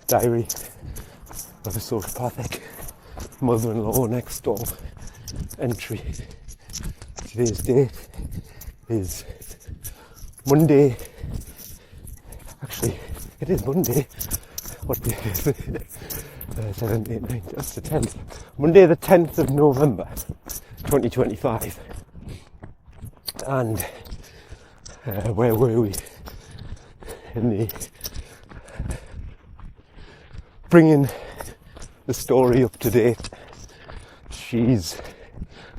Diary of a Sociopathic Mother-in-Law Next Door entry. Today's date is Monday. Actually, it is Monday. What day is it? 7, 8, 9, that's the 10th. Monday the 10th of November 2025. And where were we? In the bringing the story up to date.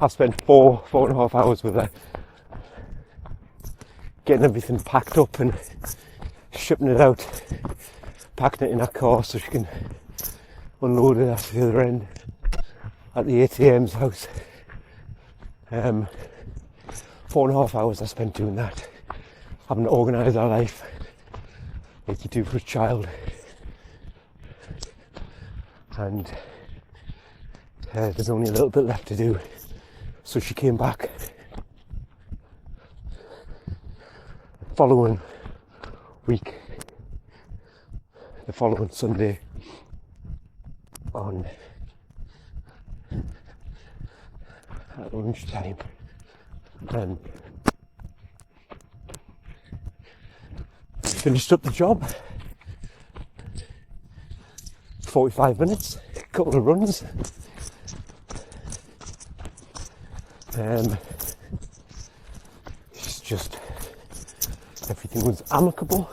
I've spent four and a half hours with her, getting everything packed up and shipping it out, packing it in her car so she can unload it at the other end at the ATM's house. 4.5 hours I spent doing that, having to organise our life like you do for a child. And there's only a little bit left to do. So she came back the following week, the following Sunday at lunchtime, and finished up the job. 45 minutes, a couple of runs. It's just, everything was amicable.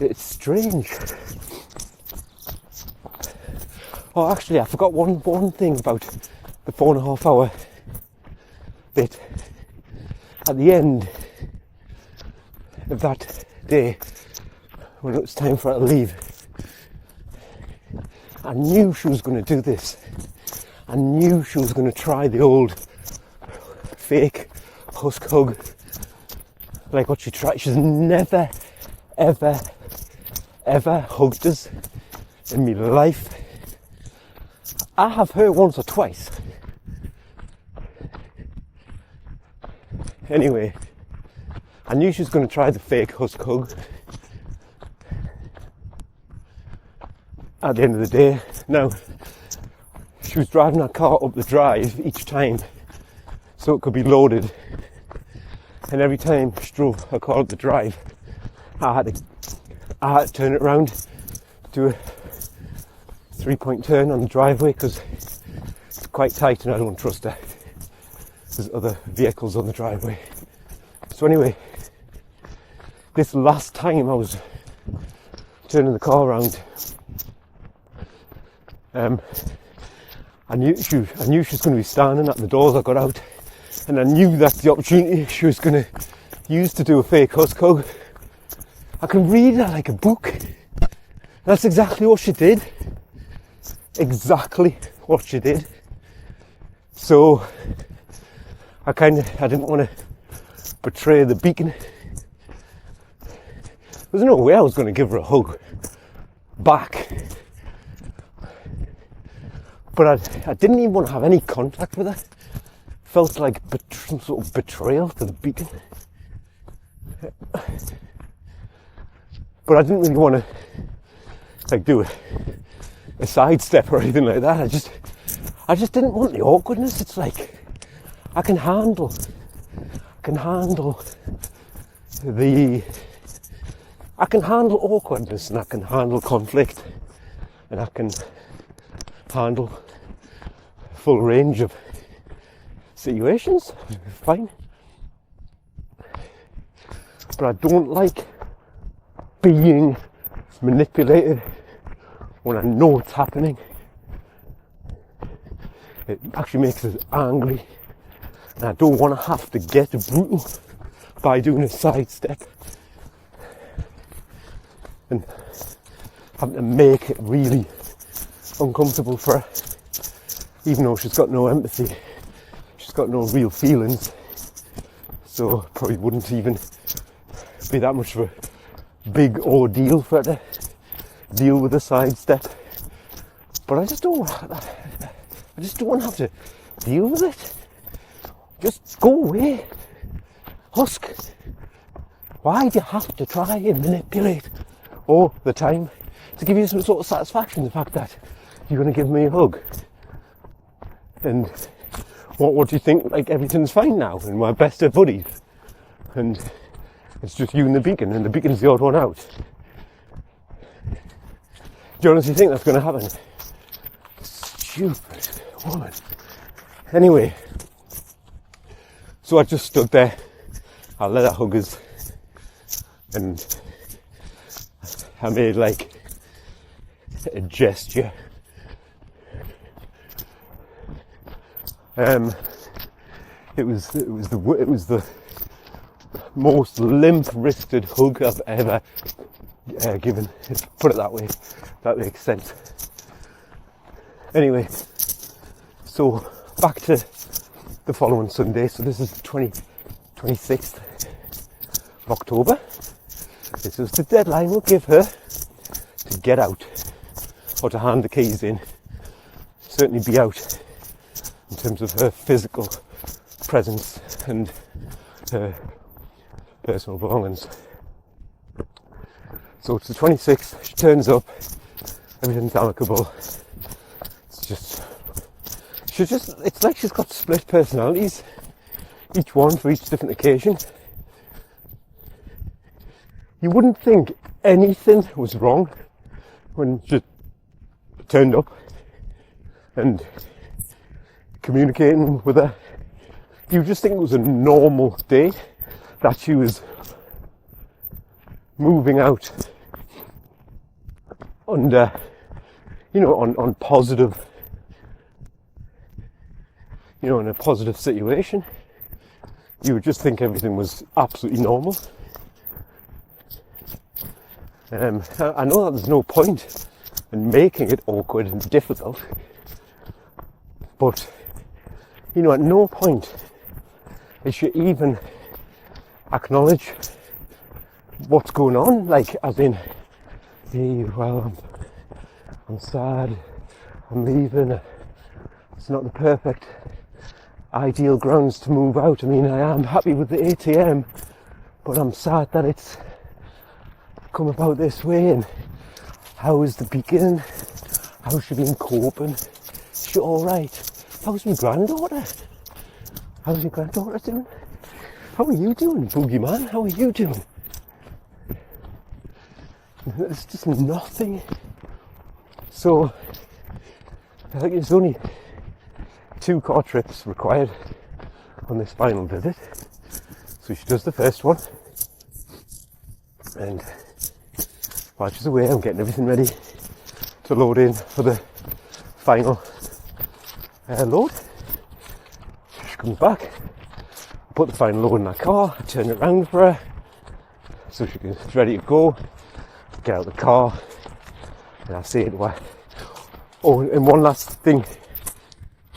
It's strange. Oh, actually, I forgot one thing about the 4.5 hour bit. At the end of that day, when it was time for her to leave, I knew she was going to do this. I knew she was going to try the old fake husk hug, like what she tried. She's never, ever, ever hugged us in my life. I have her once or twice. Anyway, I knew she was going to try the fake husk hug. At the end of the day, now, she was driving her car up the drive each time so it could be loaded, and every time she drove her car up the drive, I had to turn it around, do a 3-point turn on the driveway because it's quite tight and I don't trust her. There's other vehicles on the driveway. So anyway, this last time I was turning the car around, I knew she was going to be standing at the doors. I got out, and I knew that's the opportunity she was going to use to do a fake husk hug. I can read it like a book. That's exactly what she did. Exactly what she did. So I didn't want to betray the beacon. There's no way I was going to give her a hug back. But I didn't even want to have any contact with her. Felt like some sort of betrayal to the beacon. But I didn't really want to do a sidestep or anything like that. I just didn't want the awkwardness. It's like I can handle awkwardness, and I can handle conflict, and I can handle full range of situations. Fine. But I don't like being manipulated when I know it's happening. It actually makes us angry, and I don't want to have to get brutal by doing a sidestep and having to make it really uncomfortable for her, even though she's got no empathy, she's got no real feelings, so probably wouldn't even be that much of a big ordeal for her to deal with a sidestep. But I just don't want to have to deal with it. Just go away. Husk. Why do you have to try and manipulate all the time? to give you some sort of satisfaction, the fact that you're going to give me a hug. And what do you think? Like, everything's fine now, and we're best of buddies, and it's just you and the beacon, and the beacon's the odd one out. Do you honestly think that's going to happen? Stupid woman. Anyway, so I just stood there. I let her hug us, and I made like a gesture. It was the most limp-wristed hug I've ever given. Put it that way. That makes sense. Anyway, so back to the following Sunday. So this is the 26th of October. This was the deadline we'll give her to get out, or to hand the keys in. Certainly be out in terms of her physical presence and her personal belongings. So it's the 26th, she turns up, everything's amicable. It's like she's got split personalities, each one for each different occasion. You wouldn't think anything was wrong when she turned up and communicating with her. You just think it was a normal day, that she was moving out under, on positive, in a positive situation. You would just think everything was absolutely normal. I know that there's no point in making it awkward and difficult, but, at no point is she even acknowledge what's going on, like, as in, hey, well, I'm sad, I'm leaving, it's not the perfect ideal grounds to move out. I mean, I am happy with the ATM, but I'm sad that it's come about this way. And how is the beginning? How's she been coping? Is she alright? How's my granddaughter? How's your granddaughter doing? How are you doing, boogeyman? How are you doing? There's just nothing. So I think there's only 2 car trips required on this final visit. So she does the first one, and while she's away, I'm getting everything ready to load in for the final load. She comes back, I put the final load in her car, I turn it around for her so she's ready to go. Get out of the car, and I say to her, oh, and one last thing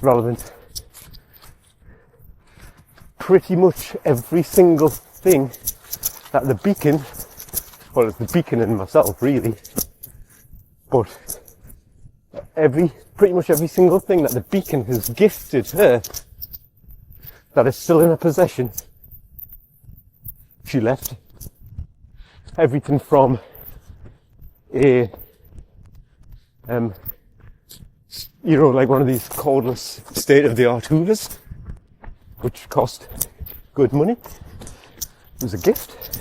relevant. Pretty much every single thing that the beacon, well, it's the beacon and myself really, but pretty much every single thing that the beacon has gifted her that is still in her possession, she left. Everything from a like one of these cordless state-of-the-art hoovers, which cost good money. It was a gift.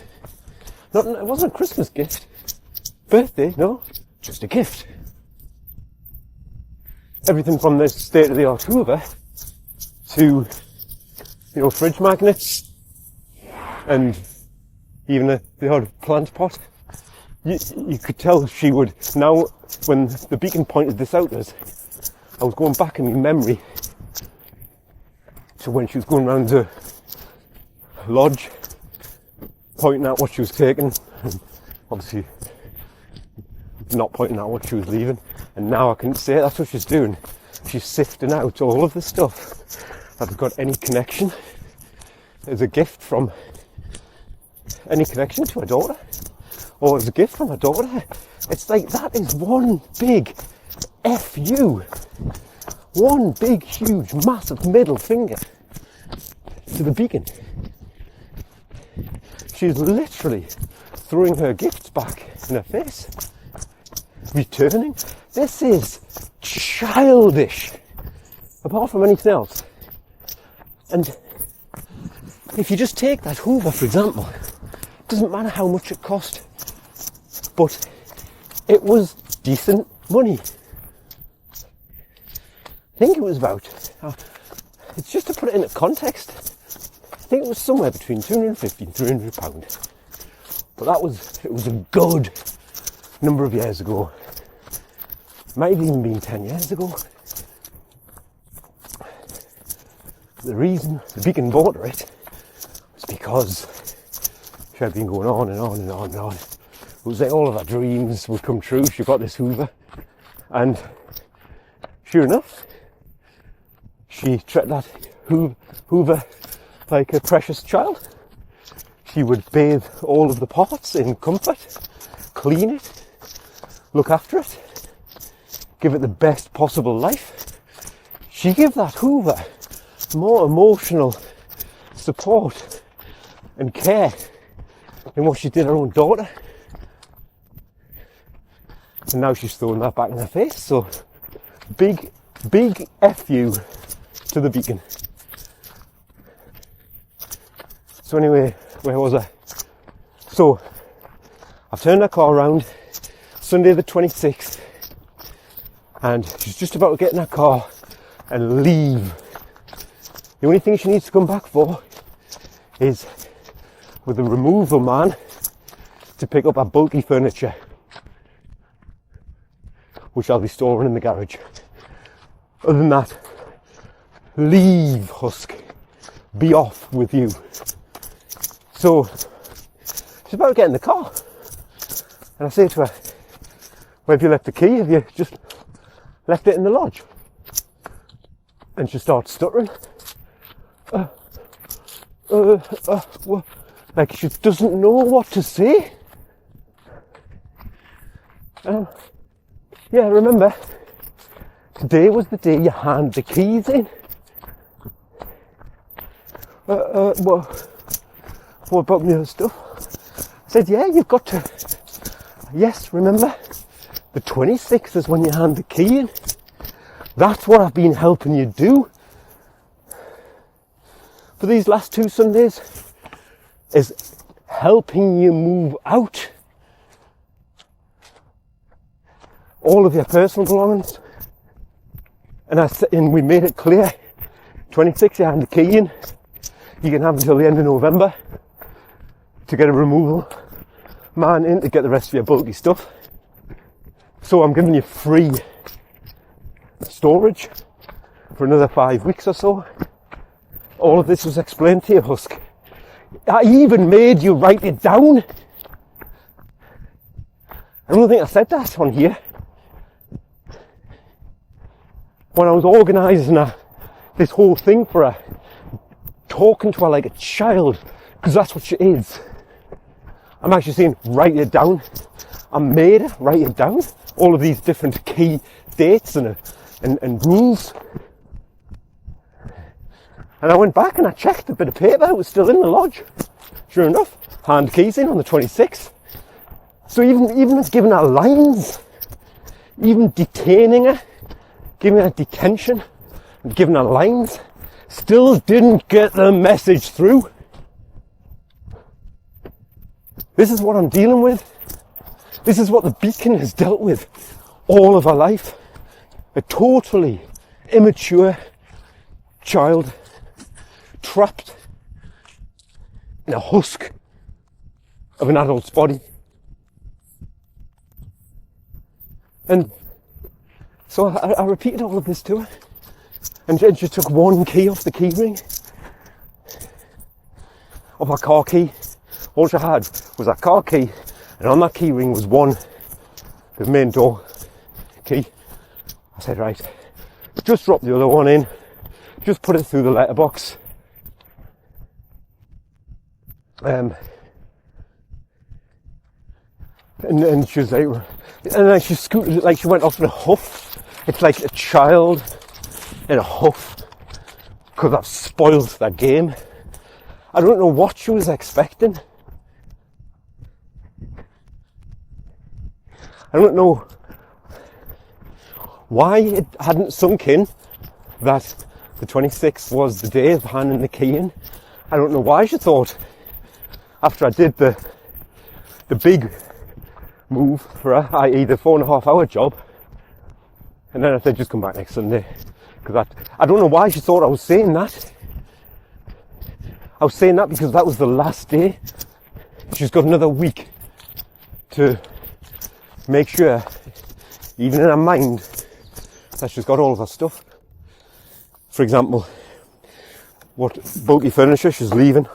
It wasn't a Christmas gift, birthday, no, just a gift. Everything from this state-of-the-art hoover to, fridge magnets and even the odd plant pot. You could tell she would. Now, when the beacon pointed this out to us, I was going back in my memory to when she was going around the lodge, pointing out what she was taking, and obviously not pointing out what she was leaving. And now I can say that's what she's doing. She's sifting out all of the stuff that has got any connection as a gift from any connection to her daughter, or as a gift from her daughter. It's like that is one big F you. One big, huge, massive middle finger to the beacon. She's literally throwing her gifts back in her face. returning. This is childish, apart from anything else. And if you just take that Hoover, for example, it doesn't matter how much it cost, but it was decent money. I think it was about, it's just to put it into context, I think it was somewhere between £250 and £300. But it was a good number of years ago. Might have even been 10 years ago. The reason the Beacon bought it was because she had been going on and on and on and on. It was like all of her dreams would come true. She got this Hoover, and sure enough, she treated that Hoover like a precious child. She would bathe all of the parts in comfort, clean it, look after it, give it the best possible life. She gave that Hoover more emotional support and care than what she did her own daughter. And now she's throwing that back in her face. So big F you to the Beacon. So anyway, where was I? So I've turned her car around Sunday the 26th, and she's just about to get in her car and leave. The only thing she needs to come back for is with the removal man to pick up her bulky furniture, which I'll be storing in the garage. Other than that, leave, Husk. Be off with you. So she's about to get in the car, and I say to her, where have you left the key? Have you just left it in the lodge? And she starts stuttering. Like she doesn't know what to say. Yeah, remember, today was the day you hand the keys in. What about my other stuff? I said, yeah, you've got to. Yes, remember, the 26th is when you hand the key in. That's what I've been helping you do for these last 2 Sundays, is helping you move out all of your personal belongings. And we made it clear, 26, you hand the key in. You can have until the end of November to get a removal man in to get the rest of your bulky stuff. So I'm giving you free storage for another 5 weeks or so. All of this was explained to you, Husk. I even made you write it down. I don't think I said that on here. When I was organising this whole thing for her, talking to her like a child, because that's what she is. I'm actually saying, write it down. I made her write it down. All of these different key dates and rules. And I went back and I checked the bit of paper. It was still in the lodge. Sure enough, hand keys in on the 26th. So even giving her lines, even detaining her, giving her detention, and giving her lines, still didn't get the message through. This is what I'm dealing with. This is what the Beacon has dealt with all of her life. A totally immature child trapped in a husk of an adult's body. And so I repeated all of this to her. And she took one key off the key ring of her car key. All she had was her car key, and on that key ring was the main door key. I said, right, just drop the other one in, just put it through the letterbox. And she was like, and then she scooted it like she went off in a huff. It's like a child in a huff, because I've spoiled that game. I don't know what she was expecting. I don't know why it hadn't sunk in that the 26th was the day of handing the key in. I don't know why she thought, after I did the big move for her, i.e. the 4.5 hour job, and then I said just come back next Sunday, because I don't know why she thought I was saying that. I was saying that because that was the last day. She's got another week to make sure, even in her mind, that she's got all of her stuff. For example, what bulky furniture she's leaving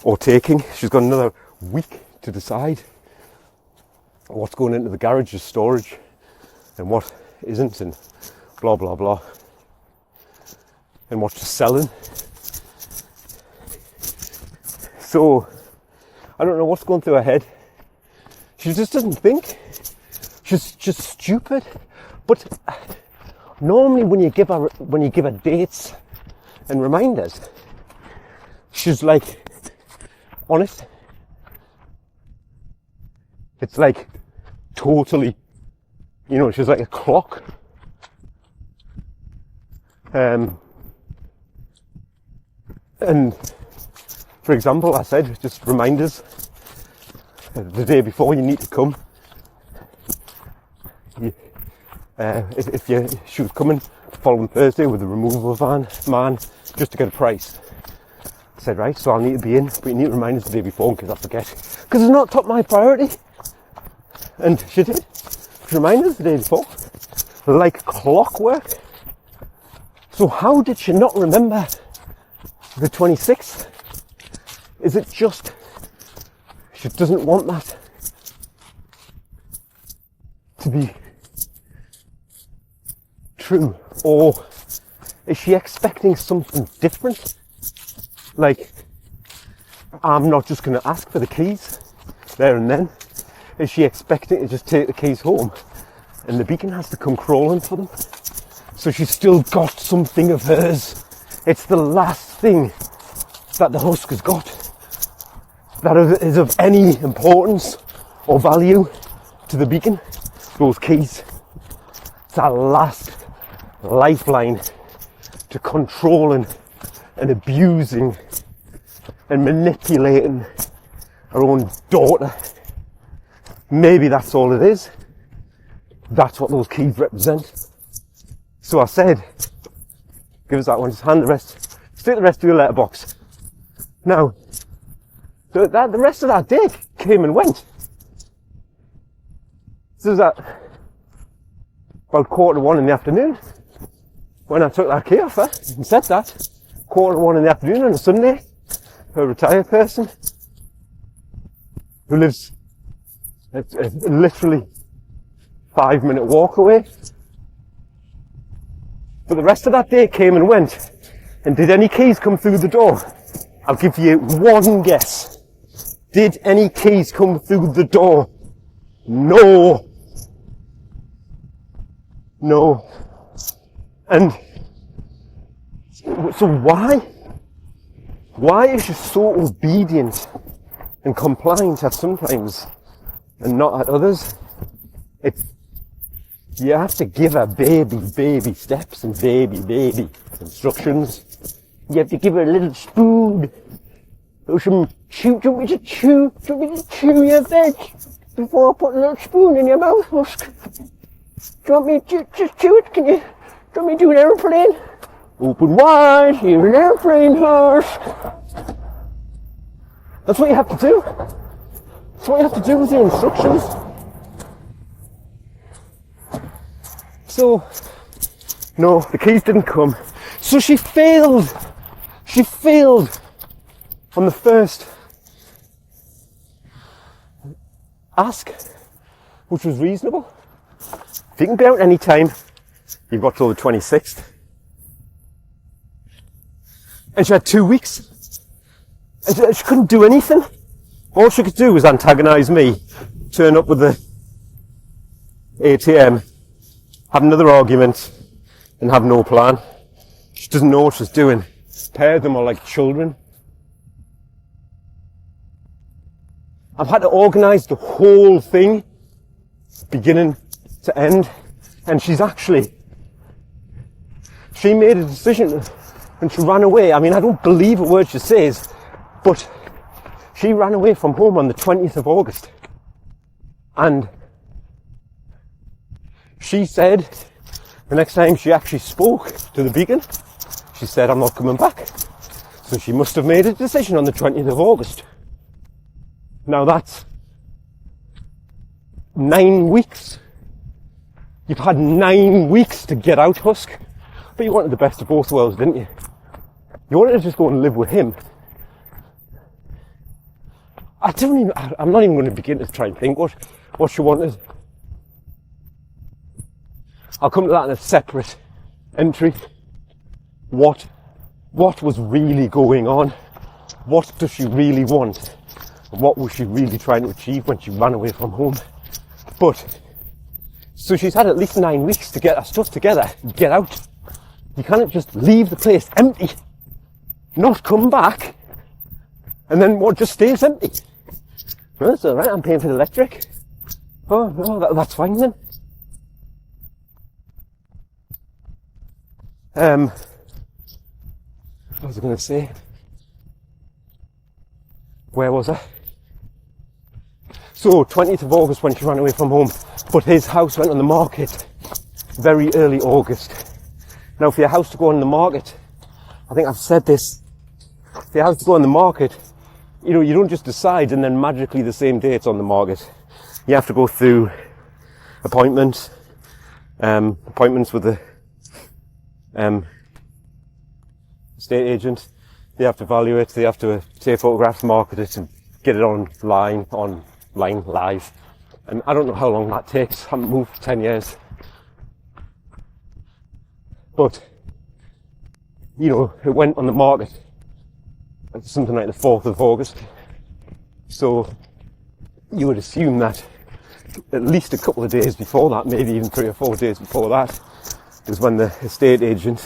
or taking. She's got another week to decide what's going into the garage as storage and what isn't, and blah blah blah, and what's just selling. So I don't know what's going through her head. She just doesn't think. She's just stupid. But normally when you give her dates and reminders, she's like on it. It's like totally, she's like a clock. And for example, I said, just reminders the day before you need to come. She was coming the following Thursday with a removal man just to get a price. I said, right, so I'll need to be in, but you need to remind us the day before in case I forget. Because it's not top my priority. And she did. She reminded us the day before. Like clockwork. So how did she not remember the 26th? Is it just she doesn't want that to be true? Or is she expecting something different? Like, I'm not just going to ask for the keys there and then. Is she expecting to just take the keys home and the beacon has to come crawling for them? So she's still got something of hers. It's the last thing that the husk has got that is of any importance or value to the beacon. Those keys. It's our last lifeline to controlling and abusing and manipulating our own daughter. Maybe that's all it is. That's what those keys represent. So I said, give us that one, just hand the rest, stick the rest to your letterbox. Now, the rest of that day came and went. So was at about 1:15 in the afternoon when I took that key off her and said that. 1:15 in the afternoon on a Sunday, a retired person who lives literally 5-minute walk away. But the rest of that day came and went. And did any keys come through the door? I'll give you one guess. Did any keys come through the door? No. No. And so why? Why is she so obedient and compliant at sometimes and not at others? You have to give her baby steps and baby instructions. You have to give her a little spoon. Or some chew. Do you want me to chew? Do you want me to chew your veg before I put a little spoon in your mouth, Husk? Do you want me to just chew it? Do you want me to do an aeroplane? Open wide, here's an aeroplane, Husk. That's what you have to do. That's what you have to do with the instructions. So, no, the keys didn't come. So she failed. She failed on the first ask, which was reasonable. If you can be out any time, you've got till the 26th. And she had 2 weeks. And she couldn't do anything. All she could do was antagonise me, turn up with the ATM, have another argument, and have no plan. She doesn't know what she's doing. Pair of them are like children. I've had to organise the whole thing, beginning to end, and she's actually she made a decision and she ran away. I mean, I don't believe a word she says, but she ran away from home on the 20th of August. And she said, the next time she actually spoke to the Beacon, she said, I'm not coming back. So she must have made a decision on the 20th of August. Now that's 9 weeks. You've had 9 weeks to get out, Husk. But you wanted the best of both worlds, didn't you? You wanted to just go and live with him. I'm not even going to begin to try and think what she wanted. I'll come to that in a separate entry. What was really going on? What does she really want? And what was she really trying to achieve when she ran away from home? But, so she's had at least 9 weeks to get her stuff together, get out. You can't just leave the place empty, not come back, and then what just stays empty. Well, that's alright, I'm paying for the electric. Oh, no, that's fine then. What was I going to say? Where was I? So, 20th of August when she ran away from home, but his house went on the market very early August. Now, for your house to go on the market, I think I've said this, for your house to go on the market, you know, you don't just decide and then magically the same day it's on the market. You have to go through appointments with the estate agent. They have to value it, they have to take photographs, market it and get it online, live. And I don't know how long that takes. I haven't moved for 10 years. But, you know, it went on the market something like the 4th of August. So you would assume that at least a couple of days before that, maybe even 3 or 4 days before that, is when the estate agent,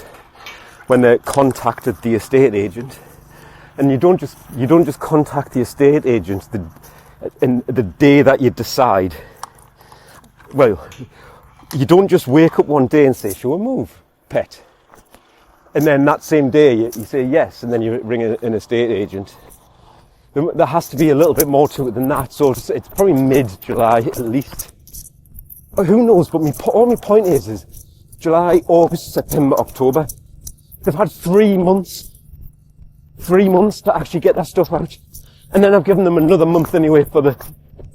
when they contacted the estate agent. And you don't just contact the estate agent the day that you decide. Well, you don't just wake up one day and say, shall we move, pet? And then that same day you say yes, and then you ring an estate agent. There has to be a little bit more to it than that, so it's probably mid-July at least. Or who knows, but all my point is July, August, September, October. They've had 3 months. 3 months to actually get that stuff out. And then I've given them another month anyway for the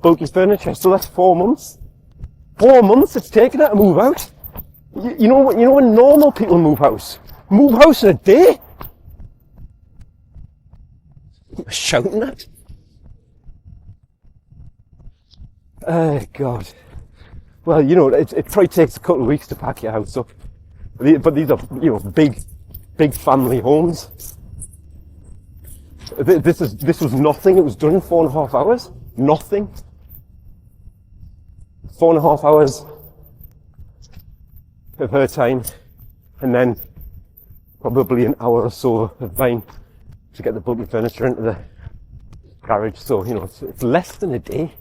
bulky furniture, so that's 4 months. 4 months it's taken her to move out. You know when normal people move house in a day? What am I shouting at? Oh God. Well, you know, it probably takes a couple of weeks to pack your house up. But these are, you know, big family homes. This was nothing. It was done in 4.5 hours. Nothing. 4.5 hours of her time, and then probably an hour or so of mine to get the bulky furniture into the garage. So, you know, it's less than a day.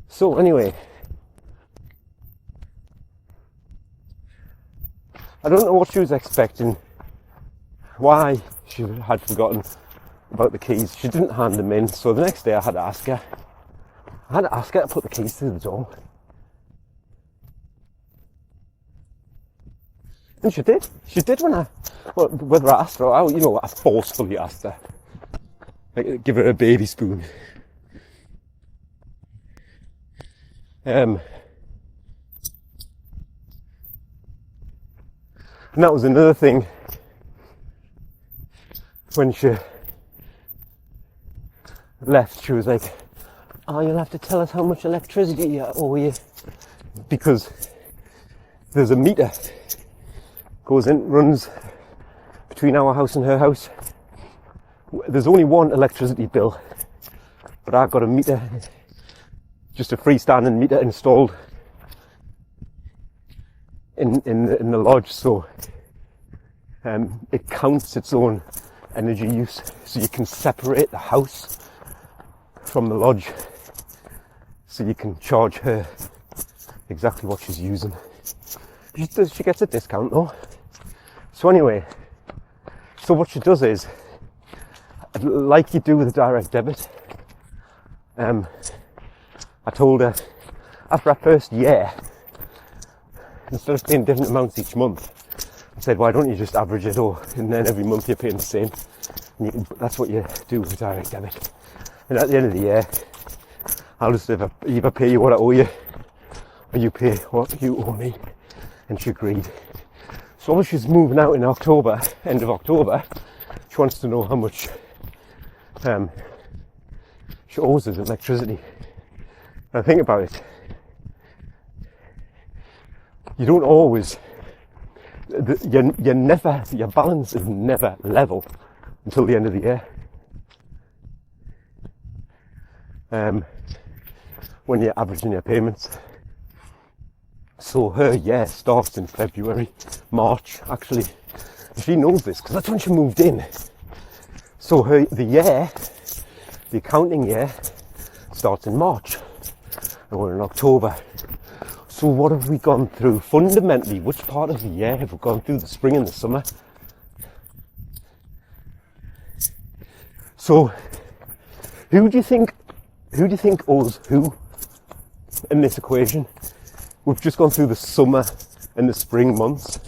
So anyway, I don't know what she was expecting, why she had forgotten about the keys. She didn't hand them in, so the next day I had to ask her to put the keys through the door. And she did. She did whether I asked her or out, you know, I forcefully asked her. Like, give her a baby spoon. And that was another thing. When she left, she was like, oh, you'll have to tell us how much electricity you owe you. Because there's a meter. Goes in, runs between our house and her house. There's only one electricity bill, but I've got a meter, just a freestanding meter installed in the lodge, so it counts its own energy use, so you can separate the house from the lodge, so you can charge her exactly what she's using. She gets a discount though. So anyway, so what she does is, like you do with a direct debit, I told her after our first year, instead of paying different amounts each month, I said, why don't you just average it all, and then every month you're paying the same. And that's what you do with a direct debit. And at the end of the year, I'll just either pay you what I owe you, or you pay what you owe me. And she agreed. So when she's moving out in October, end of October, she wants to know how much she owes us electricity. And I think about it, you don't always, your balance is never level until the end of the year. When you're averaging your payments. So her year starts in February, March actually. She knows this because that's when she moved in. So the accounting year starts in March and we're in October. So what have we gone through? Fundamentally, which part of the year have we gone through? The spring and the summer. So who do you think owes who in this equation? We've just gone through the summer and the spring months.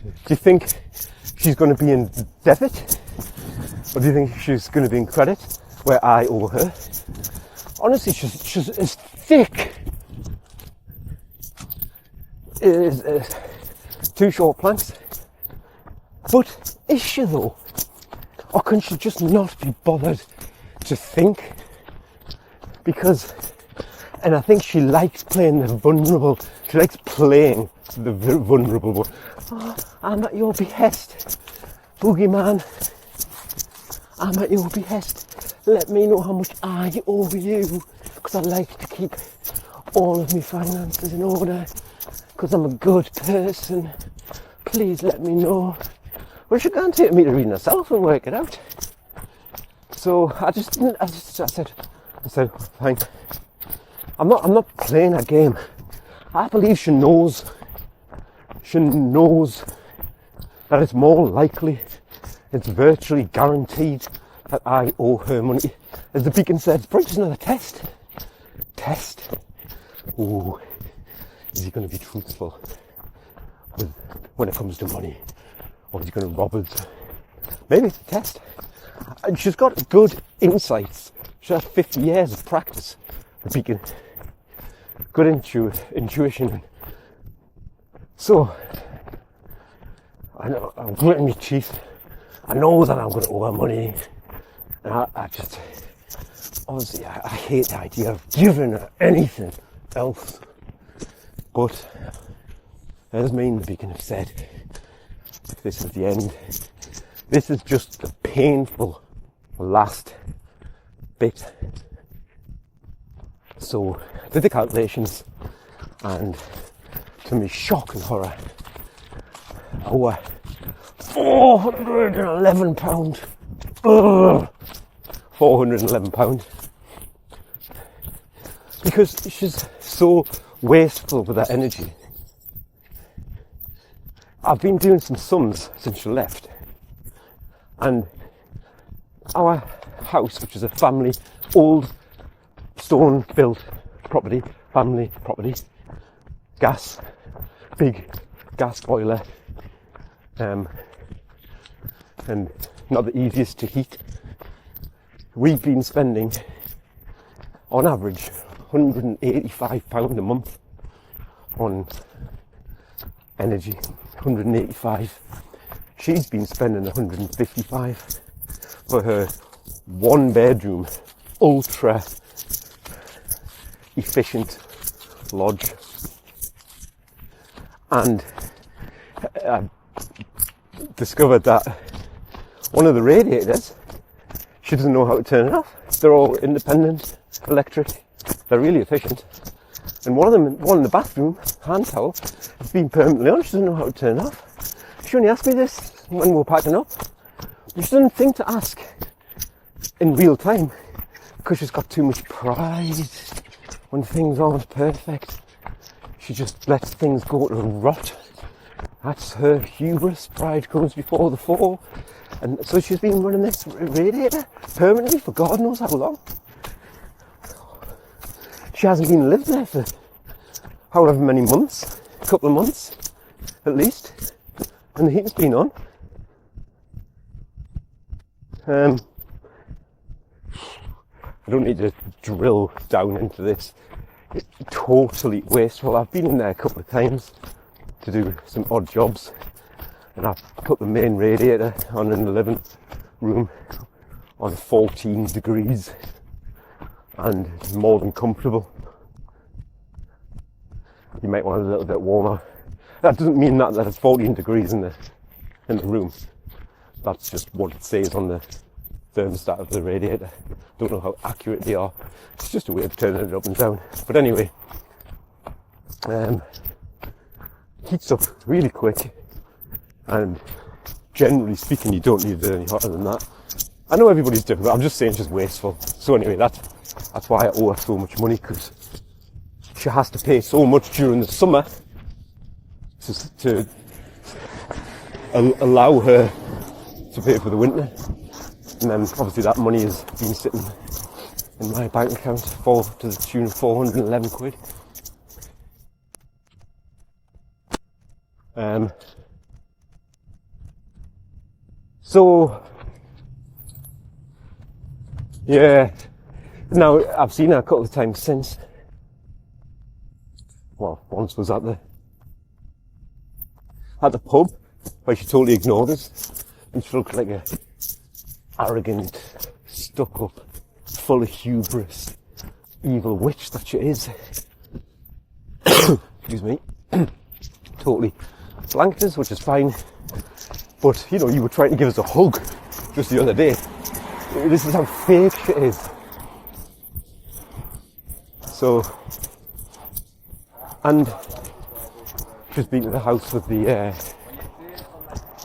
Do you think she's going to be in debit? Or do you think she's going to be in credit, where I owe her? Honestly, she's as thick as two short planks. But is she though? Or can she just not be bothered to think? Because, and I think she likes playing the vulnerable. She likes playing the vulnerable. Oh, I'm at your behest, boogeyman. I'm at your behest. Let me know how much I owe you, because I like to keep all of my finances in order, because I'm a good person. Please let me know. Well, she can't take me to reading herself and work it out. So I said, fine. I'm not playing a game. I believe she knows that it's more likely, it's virtually guaranteed that I owe her money. As the beacon said, it's probably just another test. Ooh, is he going to be truthful when it comes to money? Or is he going to rob us? Maybe it's a test. And she's got good insights. She has 50 years of practice. The beacon. Good intuition. So, I know, I'm gritting my teeth. I know that I'm going to owe her money. And I just, honestly, I hate the idea of giving her anything else. But, as me and the beacon have said, this is the end. This is just the painful last bit. So I did the calculations, and to my shock and horror, our £411. £411. Because she's so wasteful with her energy. I've been doing some sums since she left, and our house, which is a family, old stone built property, family property, gas, big gas boiler, and not the easiest to heat. We've been spending on average £185 a month on energy. 185. She's been spending 155 for her one bedroom, ultra efficient lodge. And I discovered that one of the radiators, she doesn't know how to turn it off. They're all independent, electric. They're really efficient. And one in the bathroom, hand towel, has been permanently on. She doesn't know how to turn it off. She only asked me this when we were packing up. She doesn't think to ask in real time because she's got too much pride when things aren't perfect. She just lets things go to rot. That's her hubris. Pride comes before the fall. And so she's been running this radiator permanently for God knows how long. She hasn't been lived there for however many months, a couple of months at least, and the heating's been on. I don't need to drill down into this. It's totally wasteful. I've been in there a couple of times to do some odd jobs, and I've put the main radiator on in the living room on 14 degrees, and it's more than comfortable. You might want it a little bit warmer. That doesn't mean that it's 14 degrees in the room. That's just what it says on the thermostat of the radiator. Don't know how accurate they are. It's just a way of turning it up and down. But anyway, heats up really quick, and generally speaking, you don't need it any hotter than that. I know everybody's different, but I'm just saying it's just wasteful. So anyway, that's why I owe her so much money, because she has to pay so much during the summer to allow her to pay for the winter. And then obviously that money has been sitting in my bank account to the tune of 411 quid. So yeah, now I've seen her a couple of times since. Well, once was at the pub where she totally ignored us, and she looked like a arrogant, stuck up, full of hubris, evil witch that she is. Excuse me. Totally blanked us, which is fine. But, you know, you were trying to give us a hug just the other day. This is how fake she is. So, and she's been to the house with the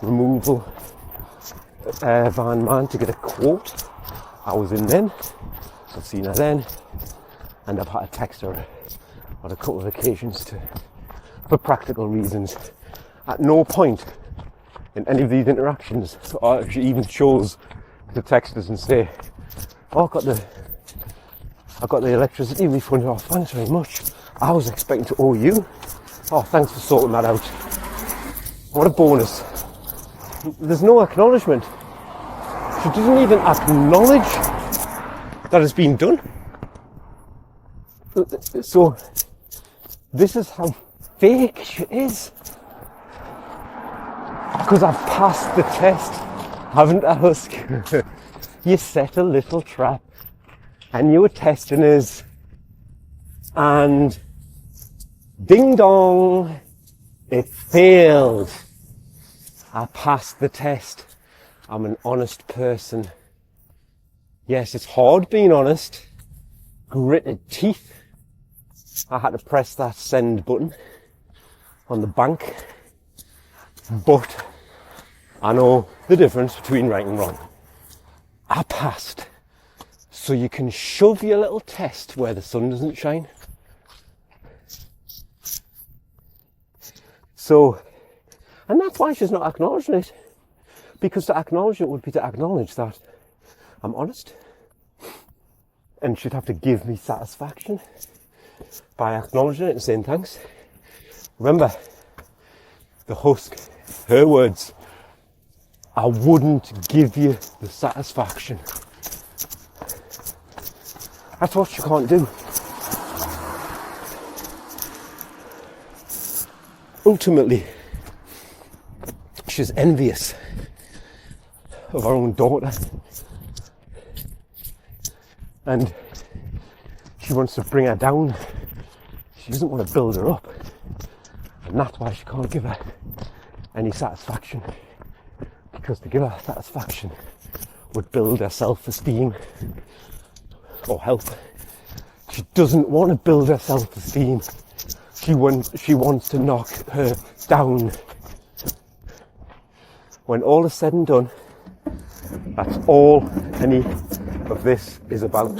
removal van man to get a quote. I was in then, so I've seen her then, and I've had to text her on a couple of occasions for practical reasons. At no point in any of these interactions or she even chose to text us and say, "Oh, I got the electricity refund. Oh, thanks very much. I was expecting to owe you. Oh, thanks for sorting that out." What a bonus. There's no acknowledgement. She doesn't even acknowledge that it's been done. So, this is how fake she is. Because I've passed the test, haven't I, Husk? You set a little trap, and you were testing us, and ding dong, it failed. I passed the test. I'm an honest person. Yes, it's hard being honest. Gritted teeth. I had to press that send button on the bank. But I know the difference between right and wrong. I passed. So you can shove your little test where the sun doesn't shine. So, and that's why she's not acknowledging it. Because to acknowledge it would be to acknowledge that I'm honest. And she'd have to give me satisfaction by acknowledging it and saying thanks. Remember, the Husk, her words, I wouldn't give you the satisfaction. That's what she can't do. Ultimately, she's envious of her own daughter, and she wants to bring her down. She doesn't want to build her up, and that's why she can't give her any satisfaction, because to give her satisfaction would build her self-esteem or help. She doesn't want to build her self-esteem. She wants to knock her down. When all is said and done, that's all any of this is about.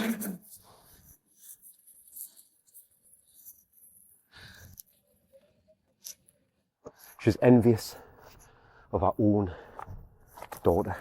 She's envious of her own daughter.